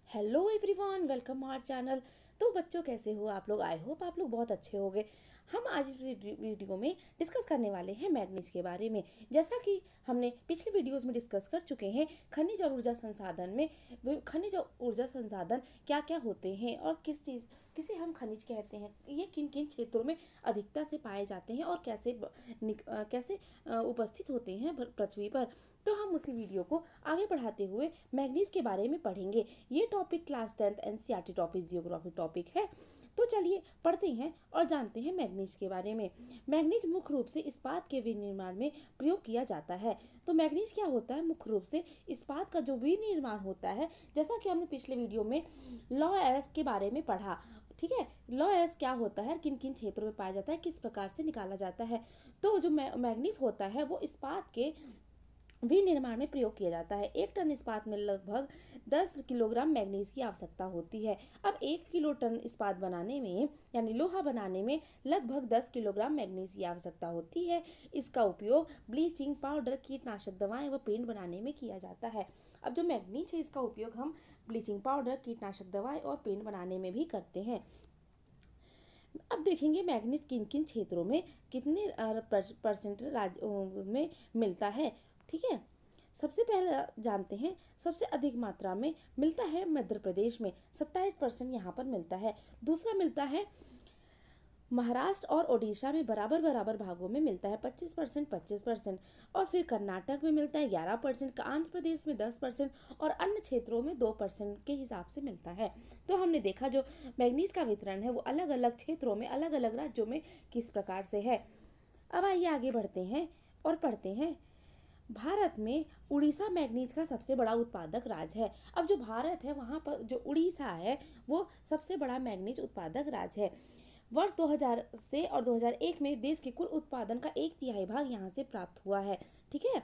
Hello everyone, welcome our channel. तो बच्चों, कैसे हो आप लोग? आई होप आप लोग बहुत अच्छे होंगे। हम आज इस वीडियो में डिस्कस करने वाले हैं मैग्नीज के बारे में। जैसा कि हमने पिछले वीडियोस में डिस्कस कर चुके हैं, खनिज और ऊर्जा संसाधन में खनिज और ऊर्जा संसाधन क्या क्या होते हैं और किसे हम खनिज कहते हैं, ये किन किन क्षेत्रों में अधिकता से पाए जाते हैं और कैसे उपस्थित होते हैं पृथ्वी पर। तो हम उसी वीडियो को आगे बढ़ाते हुए मैग्नीज के बारे में पढ़ेंगे। ये topic class 10th NCERT topic geography topic है। तो चलिए पढ़ते हैं और जानते हैं मैग्नीज के बारे में। मैग्नीज मुख्य रूप से इस्पात के विनिर्माण में प्रयोग किया जाता है। तो मैग्नीज क्या होता है? मुख्य रूप से इस्पात का जो विनिर्माण होता है, जैसा कि हमने पिछले वीडियो में लॉ एस के बारे में पढ़ा। ठीक है, लॉ एस क्या होता है, किन किन क्षेत्रों में पाया जाता है, किस प्रकार से निकाला जाता है। तो जो मैग्नीज होता है वो इस्पात के विनिर्माण में प्रयोग किया जाता है। 1 टन इस्पात में लगभग 10 किलोग्राम मैग्नीज की आवश्यकता होती है। अब 1 किलो टन इस्पात बनाने में यानी लोहा बनाने में लगभग 10 किलोग्राम मैग्नीज की आवश्यकता होती है। इसका उपयोग ब्लीचिंग पाउडर, कीटनाशक दवाएं व पेंट बनाने में किया जाता है। अब जो मैग्नीज है, इसका उपयोग हम ब्लीचिंग पाउडर, कीटनाशक दवाएं और पेंट बनाने में भी करते हैं। अब देखेंगे मैग्नीज किन किन क्षेत्रों में कितने परसेंट राज्य में मिलता है। ठीक है, सबसे पहले जानते हैं, सबसे अधिक मात्रा में मिलता है मध्य प्रदेश में, 27% यहाँ पर मिलता है। दूसरा मिलता है महाराष्ट्र और ओडिशा में बराबर बराबर भागों में मिलता है, 25% 25%। और फिर कर्नाटक में मिलता है 11%, आंध्र प्रदेश में 10% और अन्य क्षेत्रों में 2% के हिसाब से मिलता है। तो हमने देखा जो मैग्नीज का वितरण है वो अलग अलग क्षेत्रों में, अलग अलग राज्यों में किस प्रकार से है। अब आइए आगे बढ़ते हैं और पढ़ते हैं। भारत में उड़ीसा मैग्नीज का सबसे बड़ा उत्पादक राज्य है। अब जो भारत है वहाँ पर जो उड़ीसा है वो सबसे बड़ा मैग्नीज उत्पादक राज्य है। वर्ष 2000 से और 2001 में देश के कुल उत्पादन का 1/3 भाग यहाँ से प्राप्त हुआ है। ठीक है,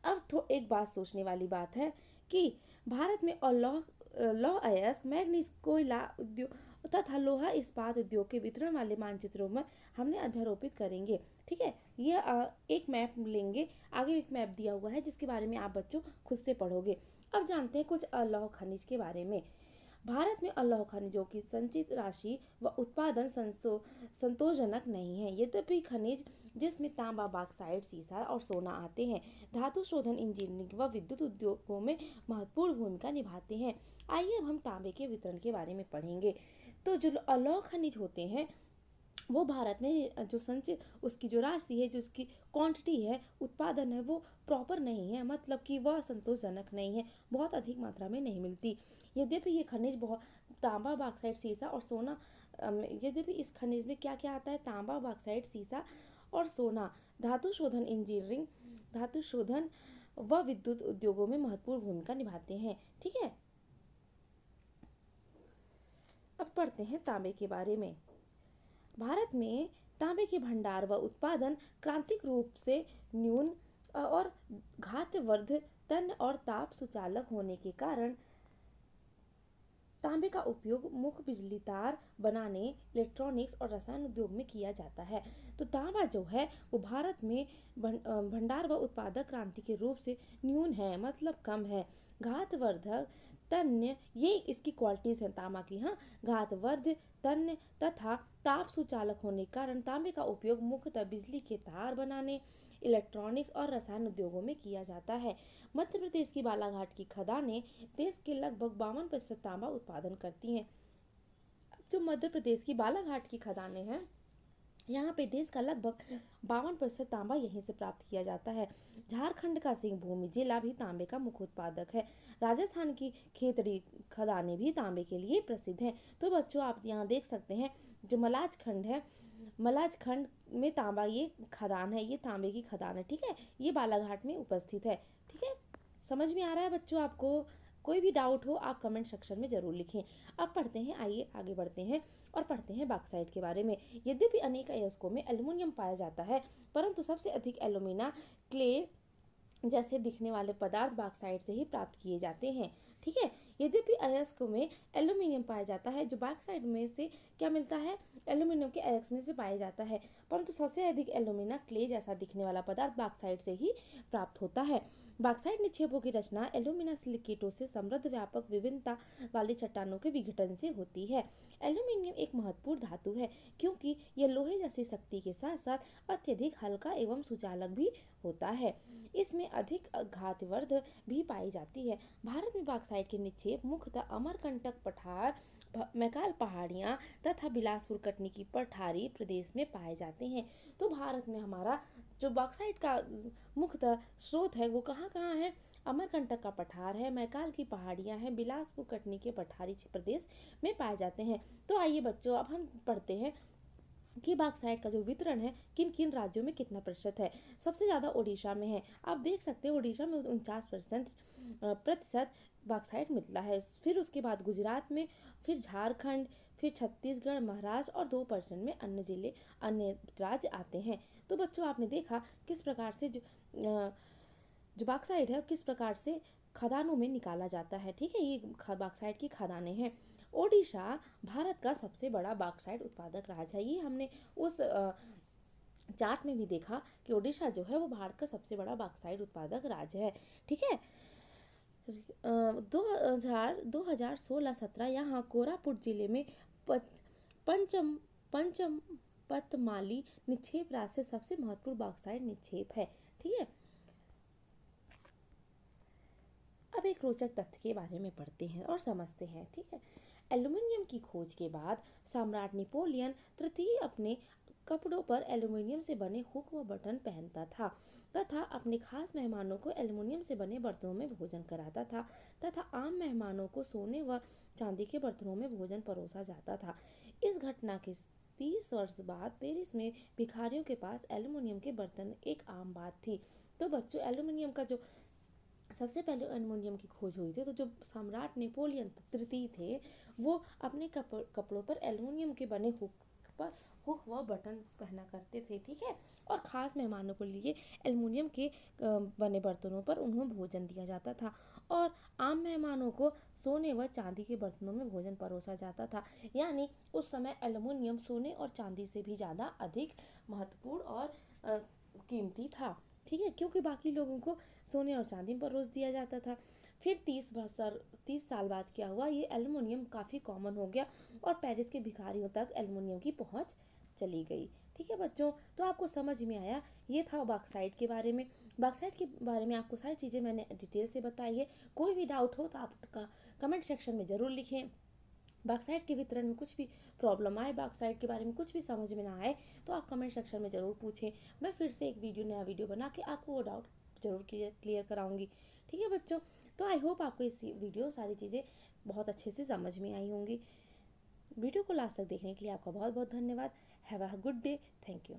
अब तो एक बात सोचने वाली बात है कि भारत में और लौह अयस्क, मैग्नीज, कोयला उद्योग तथा लोहा इस्पात उद्योग के वितरण वाले मानचित्रों में हमने अध्यारोपित करेंगे। ठीक है, ये एक मैप लेंगे, आगे एक मैप दिया हुआ है जिसके बारे में आप बच्चों खुद से पढ़ोगे। अब जानते हैं कुछ अलौह खनिज के बारे में। भारत में अलौह खनिजों की संचित राशि व उत्पादन संतोषजनक नहीं है। यद्यपि खनिज जिसमें तांबा, बॉक्साइट, सीसा और सोना आते हैं, धातु शोधन, इंजीनियरिंग व विद्युत उद्योगों में महत्वपूर्ण भूमिका निभाते हैं। आइए अब हम तांबे के वितरण के बारे में पढ़ेंगे। तो जो अलौह खनिज होते हैं वो भारत में जो संचय उसकी जो राशि है, जो उसकी क्वांटिटी है, उत्पादन है, वो प्रॉपर नहीं है, मतलब कि वह संतोषजनक नहीं है, बहुत अधिक मात्रा में नहीं मिलती। यद्यपि ये खनिज बहुत तांबा, बॉक्साइट, सीसा और सोना, यद्यपि इस खनिज में क्या क्या आता है? तांबा, बॉक्साइट, सीसा और सोना, धातु शोधन, इंजीनियरिंग, धातु शोधन व विद्युत उद्योगों में महत्वपूर्ण भूमिका निभाते हैं। ठीक है, अब पढ़ते हैं तांबे के बारे में। भारत में तांबे के भंडार व उत्पादन क्रांतिक रूप से न्यून और घातवर्ध तन और ताप सुचालक होने के कारण तांबे का उपयोग मुख्य बिजली तार बनाने, इलेक्ट्रॉनिक्स और रसायन उद्योग में किया जाता है। तो तांबा जो है वो भारत में भंडार व उत्पादक क्रांति के रूप से न्यून है, मतलब कम है। घातवर्धक, तन्य, ये इसकी क्वालिटीज हैं तांबा की। हाँ, घातवर्ध, तन्य तथा ताप सुचालक होने के कारण तांबे का उपयोग मुख्यतः बिजली के तार बनाने, इलेक्ट्रॉनिक्स और रसायन उद्योगों में किया जाता है। मध्य प्रदेश की बालाघाट की खदानें देश के लगभग 52% तांबा उत्पादन करती हैं। अब जो मध्य प्रदेश की बालाघाट की खदानें हैं, यहाँ पे देश का लगभग 52% तांबा यहीं से प्राप्त किया जाता है। झारखंड का सिंहभूमि जिला भी तांबे का मुख्य उत्पादक है। राजस्थान की खेतड़ी खदानें भी तांबे के लिए प्रसिद्ध हैं। तो बच्चों, आप यहाँ देख सकते हैं जो मलाज खंड है, मलाज खंड में तांबा, ये खदान है, ये तांबे की खदान है। ठीक है, ये बालाघाट में उपस्थित है। ठीक है, समझ में आ रहा है बच्चों आपको? कोई भी डाउट हो आप कमेंट सेक्शन में जरूर लिखें। अब पढ़ते हैं, आइए आगे बढ़ते हैं और पढ़ते हैं बॉक्साइट के बारे में। यद्यपि अनेक अयस्कों में एल्युमिनियम पाया जाता है, परंतु सबसे अधिक एल्यूमिना क्ले जैसे दिखने वाले पदार्थ बॉक्साइट से ही प्राप्त किए जाते हैं। ठीक है, यद्यपि अयस्क में एल्यूमिनियम पाया जाता है, जो बॉक्साइट में से क्या मिलता है? एल्यूमिनियम के अयस्क में से पाया जाता है, परंतु सबसे अधिक एल्यूमिना क्ले जैसा दिखने वाला पदार्थ बॉक्साइट से ही प्राप्त होता है। बॉक्साइट निक्षेपों की रचना एल्यूमिना सिलिकेटों से समृद्ध व्यापक विभिन्नता वाली चट्टानों के विघटन से होती है। एल्यूमीनियम एक महत्वपूर्ण धातु है क्योंकि यह लोहे जैसी शक्ति के साथ साथ अत्यधिक हल्का एवं सुचालक भी होता है। इसमें अधिक घातवर्ध भी पाई जाती है। भारत में बॉक्साइट के निक्षेप मुख्यतः अमरकंटक पठार, मैकाल पहाड़ियाँ तथा बिलासपुर कटनी की पठारी प्रदेश में पाए जाते हैं। तो भारत में हमारा जो बॉक्साइट का मुख्यतः स्रोत है वो कहाँ कहाँ है? अमरकंटक का पठार है, मैकाल की पहाड़ियाँ हैं, बिलासपुर कटनी के पठारी प्रदेश में पाए जाते हैं। तो आइए बच्चों, अब हम पढ़ते हैं कि बॉक्साइट का जो वितरण है किन किन राज्यों में कितना प्रतिशत है। सबसे ज़्यादा ओडिशा में है। आप देख सकते हैं ओडिशा में 49% बॉक्साइट मिलता है। फिर उसके बाद गुजरात में, फिर झारखंड, फिर छत्तीसगढ़, महाराष्ट्र और 2% में अन्य जिले, अन्य राज्य आते हैं। तो बच्चों, आपने देखा किस प्रकार से जो बॉक्साइट है किस प्रकार से खदानों में निकाला जाता है। ठीक है, ये बॉक्साइट की खदानें हैं। ओडिशा भारत का सबसे बड़ा बॉक्साइट उत्पादक राज्य है। ये हमने उस चार्ट में भी देखा कि ओडिशा जो है वो भारत का सबसे बड़ा बॉक्साइट उत्पादक राज्य है। ठीक है, 2016-17 यहाँ कोरापुट जिले में पंचम पंचमपतमाली निक्षेप राज्य से सबसे महत्वपूर्ण बॉक्साइट निक्षेप है। ठीक है, अब एक रोचक तथ्य के बारे में पढ़ते हैं और समझते हैं। ठीक है, एल्यूमिनियम की खोज के बाद सम्राट नेपोलियन तृतीय अपने कपड़ों पर एल्यूमिनियम से बने हुक व बटन पहनता था तथा अपने खास मेहमानों को एल्यूमिनियम से बने बर्तनों में भोजन कराता था तथा आम मेहमानों को सोने व चांदी के बर्तनों में भोजन परोसा जाता था। इस घटना के 30 वर्ष बाद पेरिस में भिखारियों के पास एल्यूमिनियम के बर्तन एक आम बात थी। तो बच्चों, एल्यूमिनियम का जो सबसे पहले एल्युमिनियम की खोज हुई थी, तो जो सम्राट नेपोलियन तृतीय थे वो अपने कपड़ों पर एल्युमिनियम के बने हुक व बटन पहना करते थे। ठीक है, और ख़ास मेहमानों के लिए एल्युमिनियम के बने बर्तनों पर उन्हें भोजन दिया जाता था और आम मेहमानों को सोने व चांदी के बर्तनों में भोजन परोसा जाता था। यानी उस समय एल्युमिनियम सोने और चांदी से भी ज़्यादा अधिक महत्वपूर्ण और कीमती था। ठीक है, क्योंकि बाकी लोगों को सोने और चांदी में परोस दिया जाता था। फिर 30 साल बाद क्या हुआ, ये एल्युमिनियम काफ़ी कॉमन हो गया और पेरिस के भिखारियों तक एल्युमिनियम की पहुंच चली गई। ठीक है बच्चों, तो आपको समझ में आया, ये था बॉक्साइट के बारे में। बॉक्साइट के बारे में आपको सारी चीज़ें मैंने डिटेल से बताई है। कोई भी डाउट हो तो आप कमेंट सेक्शन में ज़रूर लिखें। बॉक्साइट के वितरण में कुछ भी प्रॉब्लम आए, बॉक्साइट के बारे में कुछ भी समझ में ना आए तो आप कमेंट सेक्शन में ज़रूर पूछें। मैं फिर से एक नया वीडियो बना के आपको वो डाउट ज़रूर क्लियर कराऊंगी। ठीक है बच्चों, तो आई होप आपको इस वीडियो सारी चीज़ें बहुत अच्छे से समझ में आई होंगी। वीडियो को लास्ट तक देखने के लिए आपका बहुत बहुत धन्यवाद। Have a good day. Thank you.